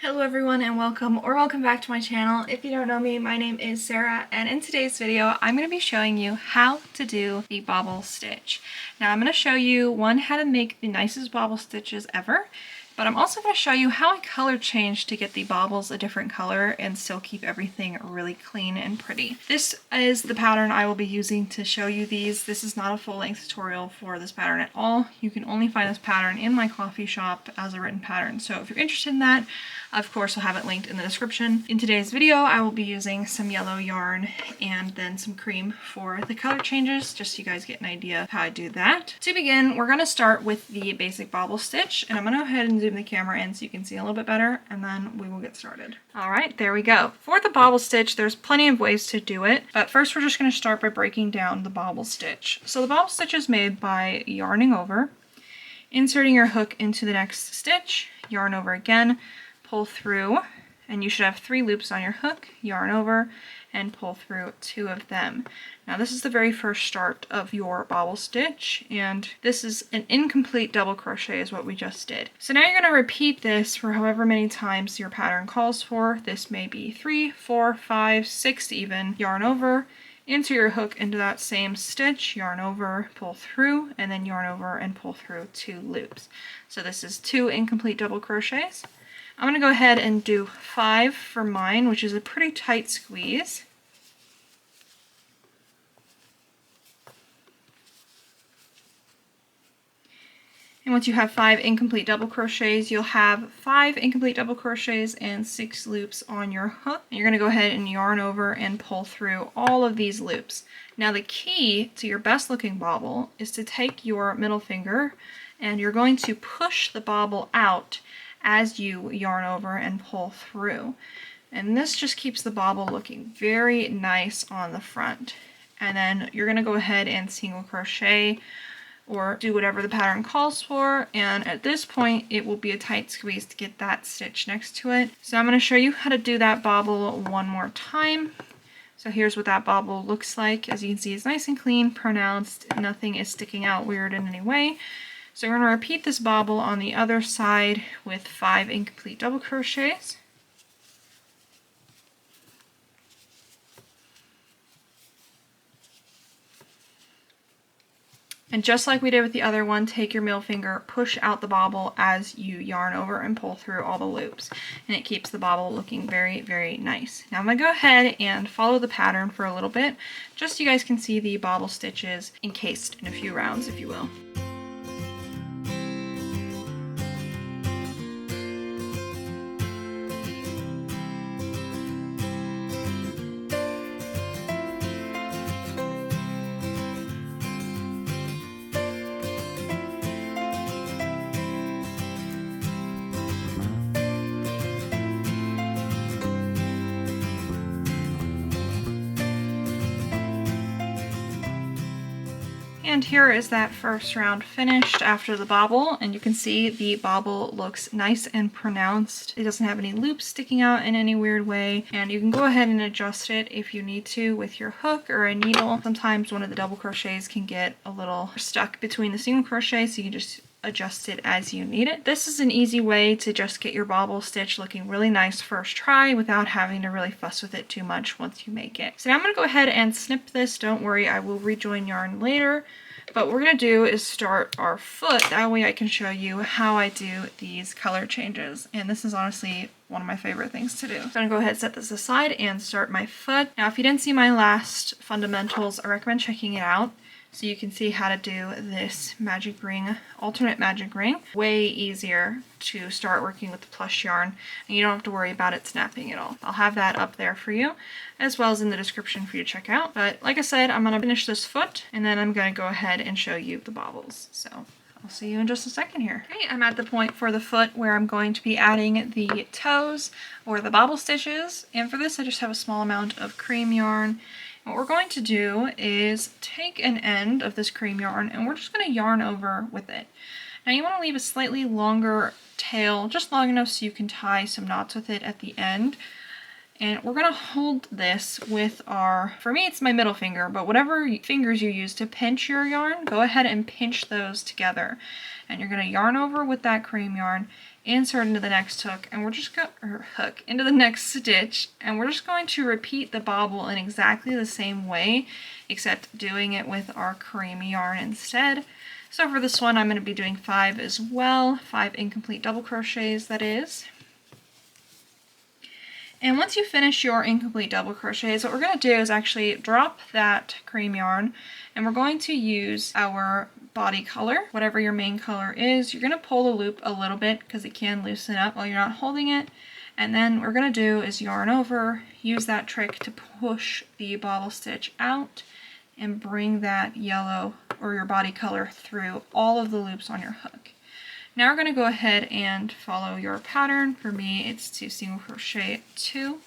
Hello everyone and welcome back to my channel. If you don't know me, my name is Sarah, and in today's video I'm going to be showing you how to do the bobble stitch. Now I'm going to show you how to make the nicest bobble stitches ever, but I'm also going to show you how I color change to get the bobbles a different color and still keep everything really clean and pretty. This is the pattern I will be using to show you these. This is not a full-length tutorial for this pattern at all. You can only find this pattern in my coffee shop as a written pattern. So if you're interested in that, of course, I'll have it linked in the description. In today's video, I will be using some yellow yarn and then some cream for the color changes, just so you guys get an idea of how I do that. To begin, we're going to start with the basic bobble stitch, and I'm going to go ahead and zoom the camera in so you can see a little bit better, and then we will get started. All right, there we go. For the bobble stitch, there's plenty of ways to do it, but first we're just going to start by breaking down the bobble stitch. So the bobble stitch is made by yarning over, inserting your hook into the next stitch, yarn over again, pull through, and you should have 3 loops on your hook, yarn over, and pull through 2 of them. Now this is the very first start of your bobble stitch, and this is an incomplete double crochet is what we just did. So now you're going to repeat this for however many times your pattern calls for. This may be 3, 4, 5, 6 even. Yarn over, insert your hook into that same stitch, yarn over, pull through, and then yarn over and pull through 2 loops. So this is 2 incomplete double crochets. I'm going to go ahead and do 5 for mine, which is a pretty tight squeeze. And once you have 5 incomplete double crochets, you'll have 5 incomplete double crochets and 6 loops on your hook. And you're going to go ahead and yarn over and pull through all of these loops. Now the key to your best looking bobble is to take your middle finger and you're going to push the bobble out as you yarn over and pull through. And this just keeps the bobble looking very nice on the front. And then you're going to go ahead and single crochet or do whatever the pattern calls for, and at this point it will be a tight squeeze to get that stitch next to it. So I'm going to show you how to do that bobble one more time. So here's what that bobble looks like. As you can see, it's nice and clean, pronounced, nothing is sticking out weird in any way. So we're going to repeat this bobble on the other side with 5 incomplete double crochets. And just like we did with the other one, take your middle finger, push out the bobble as you yarn over and pull through all the loops. And it keeps the bobble looking very, very nice. Now I'm going to go ahead and follow the pattern for a little bit, just so you guys can see the bobble stitches encased in a few rounds, if you will. And here is that first round finished after the bobble, and you can see the bobble looks nice and pronounced. It doesn't have any loops sticking out in any weird way, and you can go ahead and adjust it if you need to with your hook or a needle. Sometimes one of the double crochets can get a little stuck between the single crochet, so you can just adjust it as you need it. This is an easy way to just get your bobble stitch looking really nice first try without having to really fuss with it too much once you make it. So now I'm going to go ahead and snip this. Don't worry, I will rejoin yarn later. But what we're going to do is start our foot. That way I can show you how I do these color changes. And this is honestly one of my favorite things to do. So I'm going to go ahead and set this aside and start my foot. Now if you didn't see my last fundamentals, I recommend checking it out, so you can see how to do this magic ring, alternate magic ring. Way easier to start working with the plush yarn, and you don't have to worry about it snapping at all. I'll have that up there for you, as well as in the description for you to check out. But like I said, I'm going to finish this foot, and then I'm going to go ahead and show you the bobbles. So I'll see you in just a second here. Okay, I'm at the point for the foot where I'm going to be adding the toes or the bobble stitches, and for this I just have a small amount of cream yarn. What we're going to do is take an end of this cream yarn and we're just going to yarn over with it. Now you want to leave a slightly longer tail, just long enough so you can tie some knots with it at the end. And we're gonna hold this with our, for me it's my middle finger, but whatever fingers you use to pinch your yarn, go ahead and pinch those together. And you're gonna yarn over with that cream yarn, insert into the next hook, and we're just going into the next stitch, and we're just going to repeat the bobble in exactly the same way, except doing it with our cream yarn instead. So for this one, I'm gonna be doing 5 as well, 5 incomplete double crochets, that is. And once you finish your incomplete double crochets, what we're going to do is actually drop that cream yarn, and we're going to use our body color, whatever your main color is. You're going to pull the loop a little bit because it can loosen up while you're not holding it. And then what we're going to do is yarn over, use that trick to push the bobble stitch out and bring that yellow or your body color through all of the loops on your hook. Now we're going to go ahead and follow your pattern. For me, it's to single crochet 2.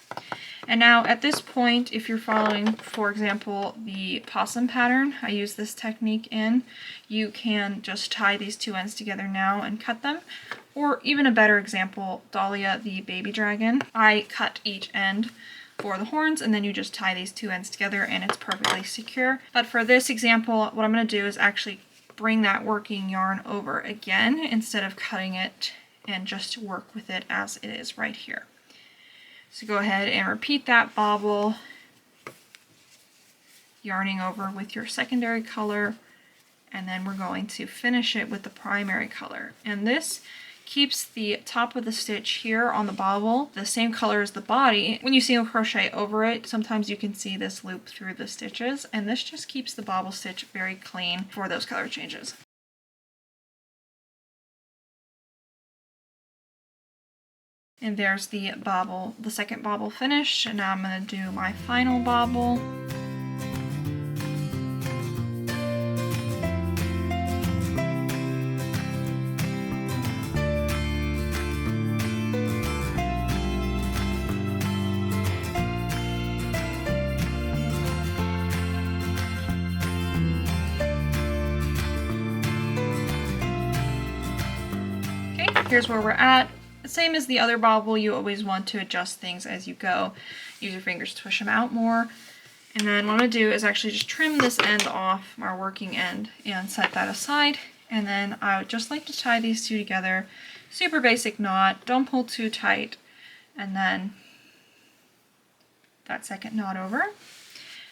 And now at this point, if you're following, for example, the possum pattern, I use this technique in, you can just tie these 2 ends together now and cut them. Or even a better example, Dahlia the baby dragon. I cut each end for the horns, and then you just tie these 2 ends together and it's perfectly secure. But for this example, what I'm going to do is actually bring that working yarn over again instead of cutting it, and just work with it as it is right here. So go ahead and repeat that bobble, yarning over with your secondary color, and then we're going to finish it with the primary color. And this keeps the top of the stitch here on the bobble the same color as the body. When you single crochet over it, sometimes you can see this loop through the stitches, and this just keeps the bobble stitch very clean for those color changes. And there's the bobble, the second bobble finished, and now I'm going to do my final bobble. Here's where we're at. Same as the other bobble, you always want to adjust things as you go. Use your fingers to push them out more. And then what I'm going to do is actually just trim this end off, our working end, and set that aside. And then I would just like to tie these 2 together. Super basic knot, don't pull too tight. And then that second knot over.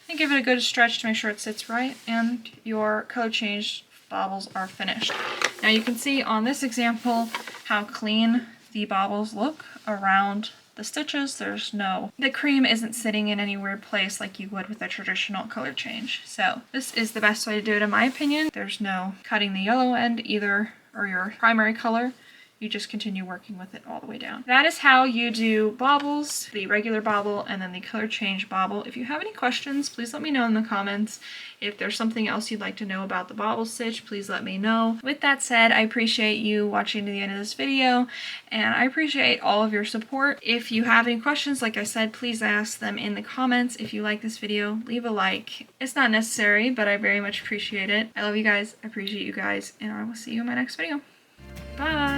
And give it a good stretch to make sure it sits right, and your color change bobbles are finished. Now you can see on this example how clean the bobbles look around the stitches. The cream isn't sitting in any weird place like you would with a traditional color change. So this is the best way to do it in my opinion. There's no cutting the yellow end either, or your primary color. You just continue working with it all the way down. That is how you do bobbles, the regular bobble and then the color change bobble. If you have any questions, please let me know in the comments. If there's something else you'd like to know about the bobble stitch, please let me know. With that said, I appreciate you watching to the end of this video, and I appreciate all of your support. If you have any questions, like I said, please ask them in the comments. If you like this video, leave a like. It's not necessary, but I very much appreciate it. I love you guys, I appreciate you guys, and I will see you in my next video. Bye!